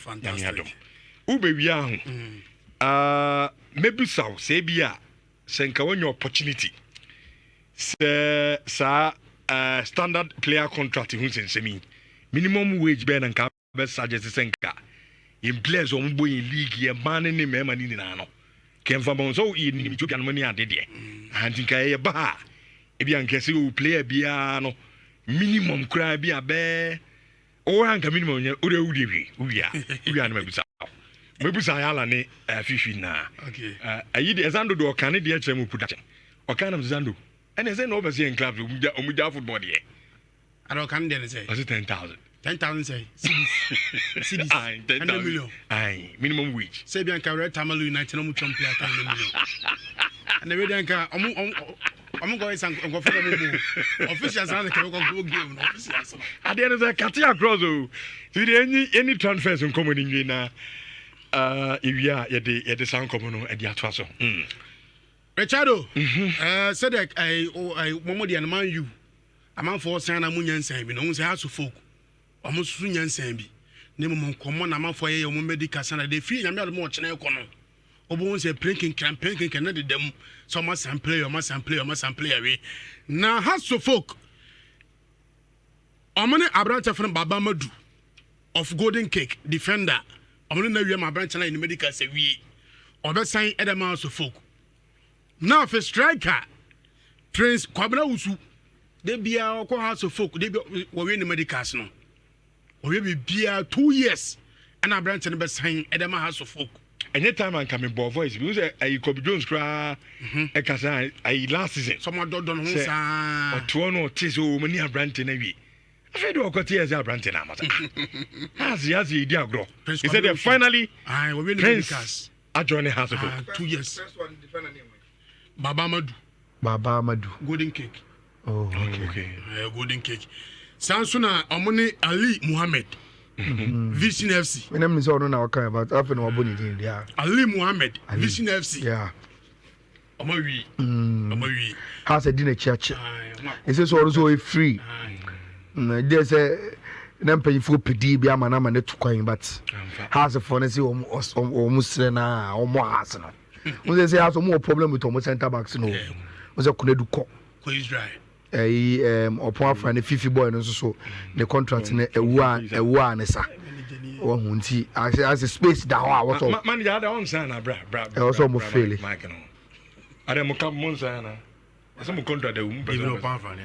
fantastic ube wi ahu maybe so say bia senka when your opportunity sa standard player contract hu sensemi minimum wage be na nka be suggest senka in players on boy in league ye man ni me mani ni na no ken fa bon so yi ni Ethiopia no mani ade de antinka ye ba e bia nka se o player bia no minimum kra bia be o ranka minimum nya o de wia no mebusa Ayala ne Fiifi na okay ayi de Zando do kan de kire mu puta o kan am Zando ene say no obese in club omuja football de I don't can then say 10,000 say cities 100 million minimum wage say bianca red Tamale United no mu champion 100 million and the bianca I'm going to go for the officials and the game officials at the end of the Katia Cross any transfers in common in na if you are at the sound common at the atwaso Richardo said I Momodi and man you a man for Sana Munyan Sambi no say house of folk almost Sunyan Sambi name common a man for a medical sana de free and more channel corner obo say pranking campaign can not them so must and play away now house of folk amane abranta from Baba Madu of Golden Cake defender amane na wi ma branch na in medical say we obesan edema house of folk now for striker Prince Kwabena Usu they be our house of folk they be we in the medicals no we be 2 years and a branch and be sign edema house of folk anytime I come in boy voice because I Kobe Jones cry e kasa I last season someone don ho sa o to no tis o mani branch na wi after do okoti as a branch na mata has he dey agro he said they finally we in the medicals I join the house of folk 2 years first one defender name Baba Madu Golden Cake okay Golden Cake Sansuna Omoni Ali Muhammad Vision FC my name is Ono na okay about after no aboni din dia Ali Muhammad Vision FC yeah Omawi has a dinner church it is also free there's a nampanyifo pedi bia mana ma ne to kwan but has for na say o musre na o mo has no we say has more problem with almost center backs no we say kunedu ko Israel opo afra ne Fiifi boy no so the contract ne ewu ne sa wo hunti as a space da ho what man ya da on sana bra also mo fail are mo kam mon sana so mo contract da um no pa fa ne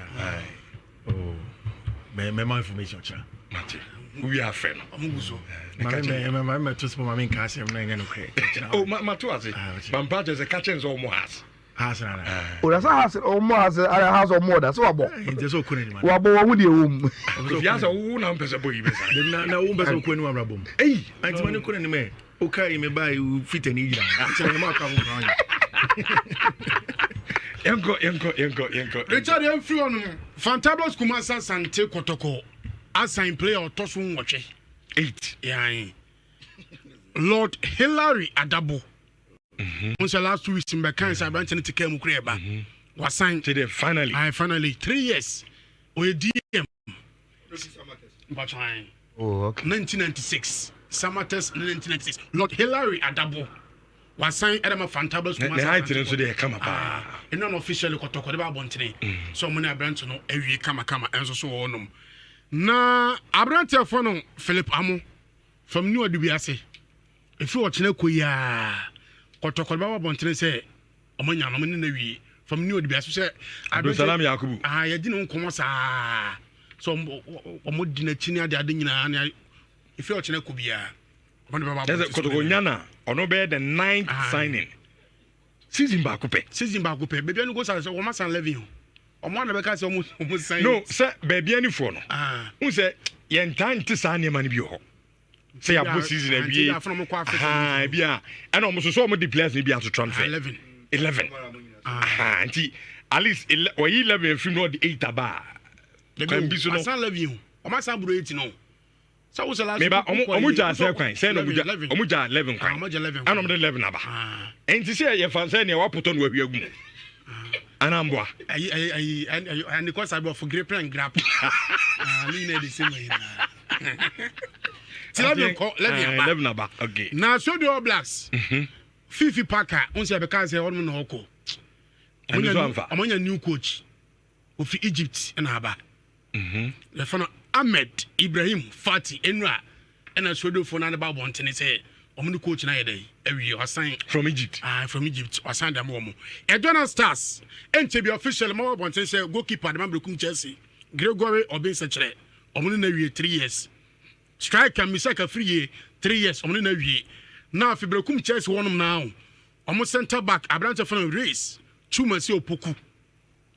me my information cha mate we are friend amuguso my to spot my cash am na nya no kre oh ma to ase bampa je se catch so mo has hasana o da sa has o mo has ara has o mo da so abo nje so kunu ni man wo abo wo de wom if ya so wo na mpese boy be sa na wo mpese kunu ni amrabom eh anti man kunu ni me o kai me buy fit ani gira chere ma ka mo kan Yanko. Richard Free on Fantabulous Kumasa Sante Kotoko. Assign player or Tosun Watch 8. Yeah. Lord Hillary Adabo. Once the last 2 weeks in Bakan, I went to Kemu Kreba. Was signed today finally 3 years. We DM. But oh okay 1996. Summer test 1996. Lord Hillary Adabo. Was signed Adama Fantabulous Kumasa. The height so they come up. And non officially Kotoko the Babon so many branch no every kama and so on. Na abrante fono Philip Amo from New Adubiase. If you watch Nekoya Kotoko Baba Bontene say Omanya no mani from New Adubiase say Abdulsalam Yakubu. Ya didn't come sa so omodina chinia de ade nyina if you watch Nekobia Kotoko nyana ono be the 9th signing. Season back up. Baby, no go say o ma san 11. O ma na be ka say o sign. No, sir, baby any for no. Who say yen time to sign your money bi ho. Say abo season e bi. Bia. And almost so mo the players ni bi to transfer. 11. Anti at least 11 from no the 8 aba. Can be so no. San 11. O ma san bro 8 no. So was the last maybe omuja say kwan say no omuja 11 kwan. Omuja 11. And omuja 11 aba. Enti say ye fan say ne wa poto no wa agu. Anamboa. And because I for grape and grab. Lean the same way. 11 aba okay na so the All Blacks Fiifi Parker on say because say on no oko amanya new coach of Egypt and aba the fan Ahmed Ibrahim Fati Enra and so do for na ba bontene say omo coach na yede awie wasan from Egypt from Egypt wasan dem omo Edona Stars ente be official mo bontene say goalkeeper de Mabrekum Chelsea Gregory Obinsechere omo na wie 3 years striker Misaka free 3 years omo na wie na Mabrekum Chelsea wonum now omo center back Abrante fan race Chuma si opoku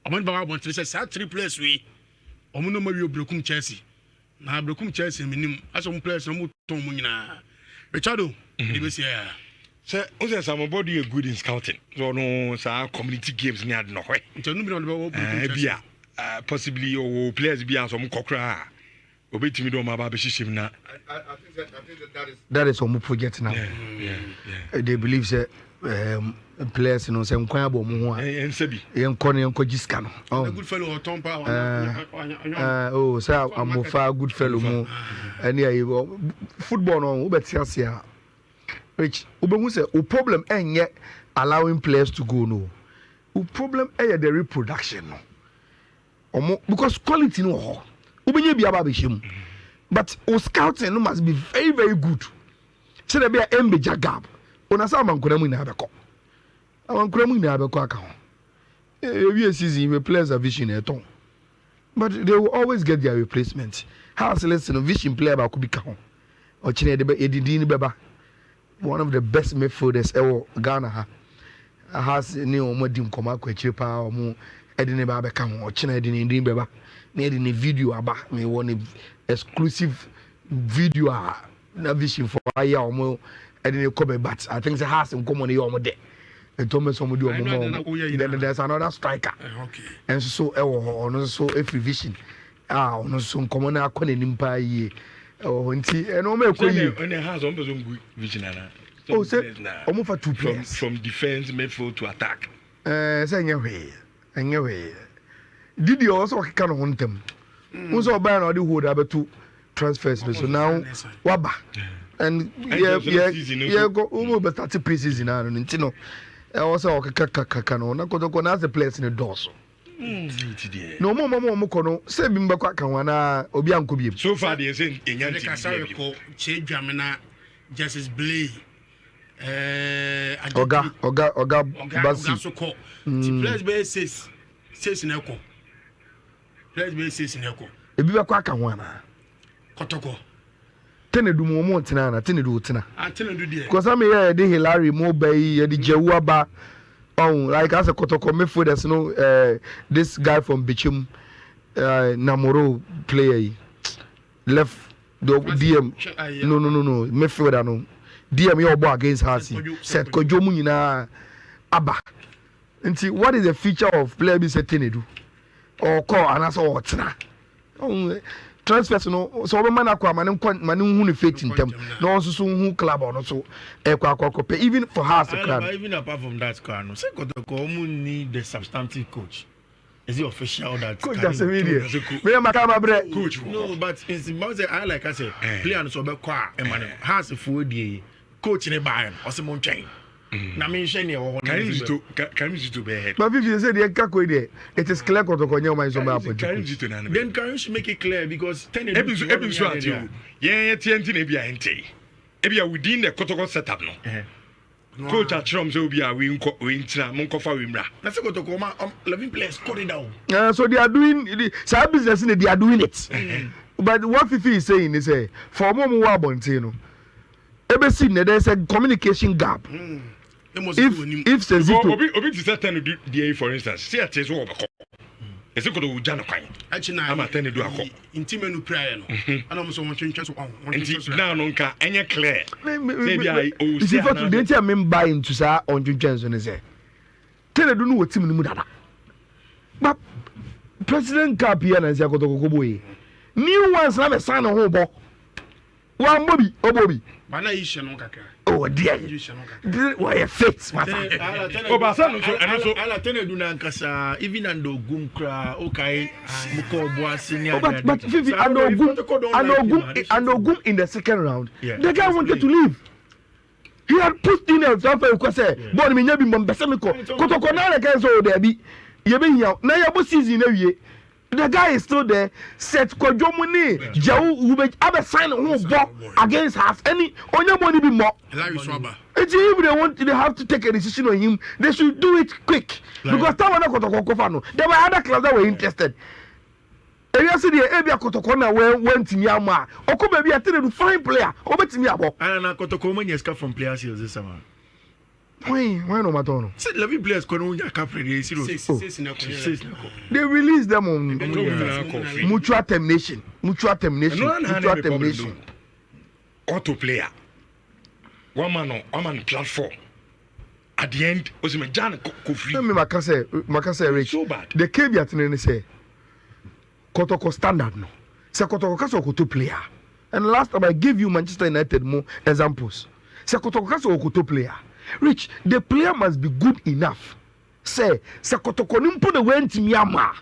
omo ba bontene say 3 players we omo no ma wie Mabrekum Chelsea na Mabrekum Chelsea minim aso players no ton mu nyina Richardo, sir, also some body good in scouting. So no, sir, community games near no way. Possibly or players be some cockra. Obey to me, do my baby shim. I think that is some project now. They believe that players, you know, some quabo more and Sebi, young Connie and Kojiscano. Oh, good fellow or Tompa. Oh, sir, I'm a far good fellow more. And yeah, football on Uber Chelsea. Which Uber say, o problem ain't yet allowing players to go no. O problem ain't the reproduction no. Because quality no. Uber be about him. But o scouting must be very, very good. So there be a MB Jagab. On a salmon could have been abeko. I'm cramming the abeko account. Every season, we players are vision at all. But they will always get their replacement. How's listen a vision player about could be count? Or Edidini Beba, one of the best midfielders ever Ghana has new Modim Komako Chipa or more Edini Baba count or China Edini Beba. Made in a video about me one exclusive video na vision for a year or more. I didn't come but I think the house in common your day. And Thomas some do then there's another striker. Okay. And so so every vision. No so common a con in empire. Oh, and no make when it has almost vision. Oh, say almost for 2 players from defense midfield to attack. Say anyway. Did you also can hunt them? Also buy another hold about 2 transfers so now waba. And yeah, go over 30 pieces in Ireland. Intino, I also kakakakano. Na Kotoko na the place in the doors. No more, Mokono. Say Bimbaka Kawana, Obianco. So far, they say in Yanti, Che Jamina, Justice Blay, Oga, Basi. Place base says in Echo. Place base says in Echo. A Bibaka Kawana. Kotoko. Tenedu mo tina na tenedu tina tenedu dia because am here the Hillary mo bay the Jewaba like as a Kotoko me for there's no this guy from Bichum Namoro player left the DM no me for that no DM your boy against Hasi said Kojo mu nyina aba nti what is the feature of player be say tenedu or call anasa or tina transfers no so we man akwa man hu ne faith in them no also so hu club on so ekwa even for us club even apart from that car no say Kotoko need the substantive coach is it official that coach that's a video me makama bre coach no but in say I like I say player no so be kwa e man has for die coach ne buy o se mon twen na me hwe ne wo can you to be head but if you say the kakoi there it is clear Kotoko nyo man so be happen then can you make it clear because ebi so at you yeah TNT na bia ente ebia within the Kotoko setup no coach at Trom so bia we ntina mon kofa we mra na say Kotoko ma 11 players cut it down so they are doing the business they are doing it but what Fiifi is saying is for more wa bonte no ebe see there's a communication gap if Sezito obi to set ten do for instance see at so obako ese ko do uja no kwan achina ama ten do akọ intimenu prayer no ana mo so won twentwe so on now no nka enye clear say bia o see for today tia me buy into sa on twentwe so ne say ten do no wotim ni mu dada but president cap here na say Kotoko boy new ones na me sign ho bo One Bobby. Bana ishe no kakra. Oh dear. Why a fit, my Ala tene duna nkasa even and ogum kra okay muko boase ni but Fiifi and Ogum in the second round. The guy wanted to leave. He had put in a transfer request. But me nyabi mbembesemiko. Kotoko na le kan so there bi. Ye be hia. Na ye bo season na wie. The guy is still there. Set Kojomuni, Jau, Ube, sign who bought against us. Any on your money be more. If they have to take a decision on him, they should do it quick. Because Tawana Kotoko, there were other clubs that were interested. And yesterday, Ebia Kotoko went to Myanmar. Or could be a fine player. Over to Myanmar. And Kotoko money has come from players here this summer. Why no matter? Said Levy players couldn't They released them on mutual termination. Auto player. One man platform. At the end, was me Jan Kofi. Makase Rich. So bad. The caveat and say Kotoko standard no. Say Kotoko kaso koto player. And last time I gave you Manchester United more examples. Say Kotoko kaso koto player. Rich, the player must be good enough. Say, Kotoko nimpo the went to Myanmar.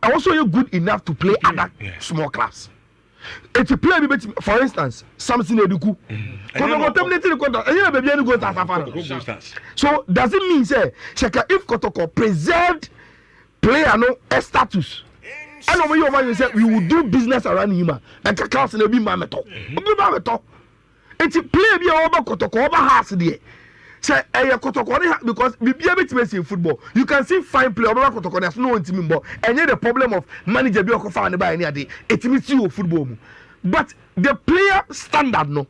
Also, you're good enough to play at that small class. If you play, for instance, Samson Eduku, Kotoko terminated the contract, and you have a go to. So, does it mean, say, if Kotoko preserved player no status, and over you say we will do business around him, and Kakao will be Mameto. It's a play be over Kotoko over house there. Say Kotoko because we be able to see football. You can see fine play over Kotoko. There's no team ball. And yet the problem of manager be found by any day. It means you football. But the player standard no.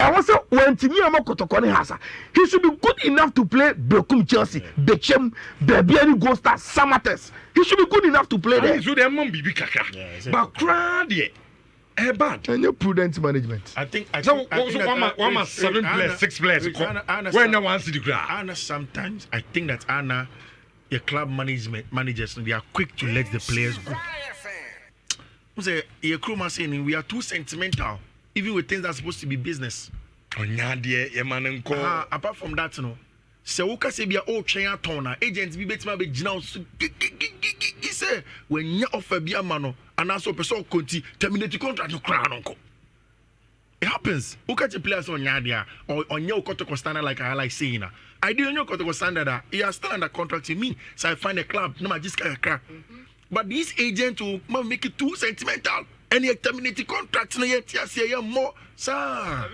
And also when team Kotoko has, he should be good enough to play Bekum Chelsea, Bechem, Bebiani Gosta, Samates. He should be good enough to play there. So there must be kaka. But crowd yeah. Bad. And your prudent management. I think one 7 players, 6 players. When no one see the ground. Anna, sometimes I think that Anna, your club managers, they are quick to let the players go. Say your crew must say we are too sentimental, even with things that are supposed to be business. Apart from that, no. So who can say be a old chain toner agents be better be now say when you offer be a mano and also person conti terminate the contract to crown uncle. It happens. Who catch players on Nhyira or on your Kotoko standard like I like saying. I didn't know Kotoko standard that he has still under contract to me. So I find a club, no just crack. But these agents will make it too sentimental. And you terminate the contract no yet say more. Sir.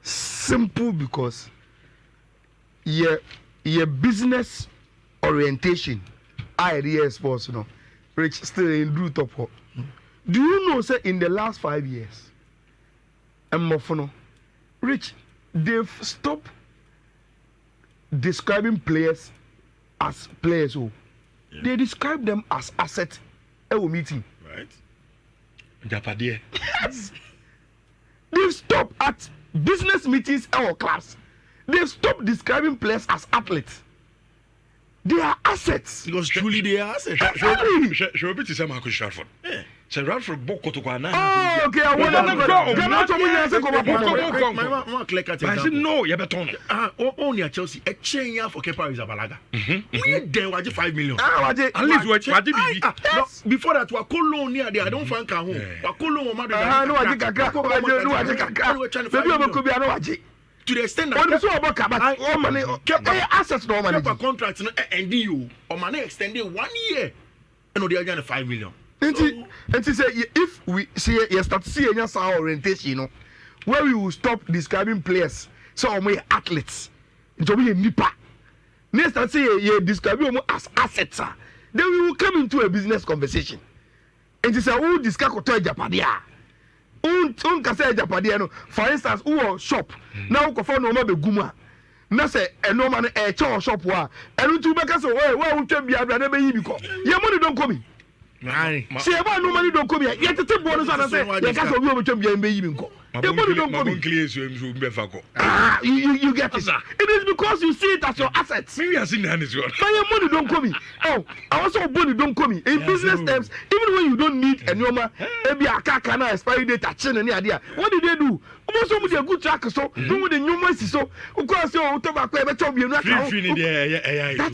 Simple because your business orientation idea sports Rich still in do top. Do you know say in the last 5 years Rich they've stopped describing players as players they describe them as assets meeting right Japadier. Yes. They've stopped at business meetings or clubs. They've stopped describing players as athletes. They are assets. Because truly they are assets. Should be to say Marcus Stratford. So Radford Kotoko na. Oh, okay. I want to go. I said no, you better on. Only Chelsea. A chain for Kepa is a balaga. We there was 5 million. At least what before that, we call loan near there. I don't find home. We call loan Madrid. To the extent that money assets no money. Kepa contract and you or money extended 1 year. And they are getting 5 million. And say if we see start seeing our orientation, where we will stop describing players, so we athletes, into be a nipa. Next, I say you describe them as assets, then we will come into a business conversation. And say who discuss Koto Japadia, Kase Japadia. For instance, who shop now go for no more be guma. Na say no man a shop wa. And to make us where we can be able to be because your money don't come in. See, no money don't come here. Yet the bonus and I say, you can't be able to be in. Your money don't come in. You get it. It is because you see it as your assets. Maybe I see that as well. But your money don't come in. Oh, I also money don't come in. In business terms, even when you don't need a normal, maybe a car can expiry date at China any idea. What did they do? Most of them good track so, do with the new money so. Of course, you tobacco ever told you not. That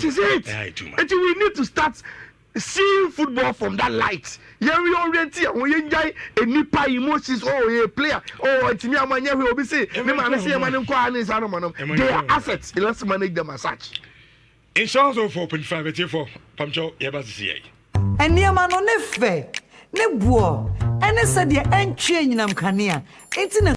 is it. And we need to start seeing football from that light. Yeah, we already when you enjoy a nipa emotions. Oh, a player. Oh, it's me. I'm will be say. They are assets. Let's manage them as such. Insurance of 4.5 for Pamcho Yabasi. And near man on ne fe, ne bois, and I said, the end chain in Amcania. It's in a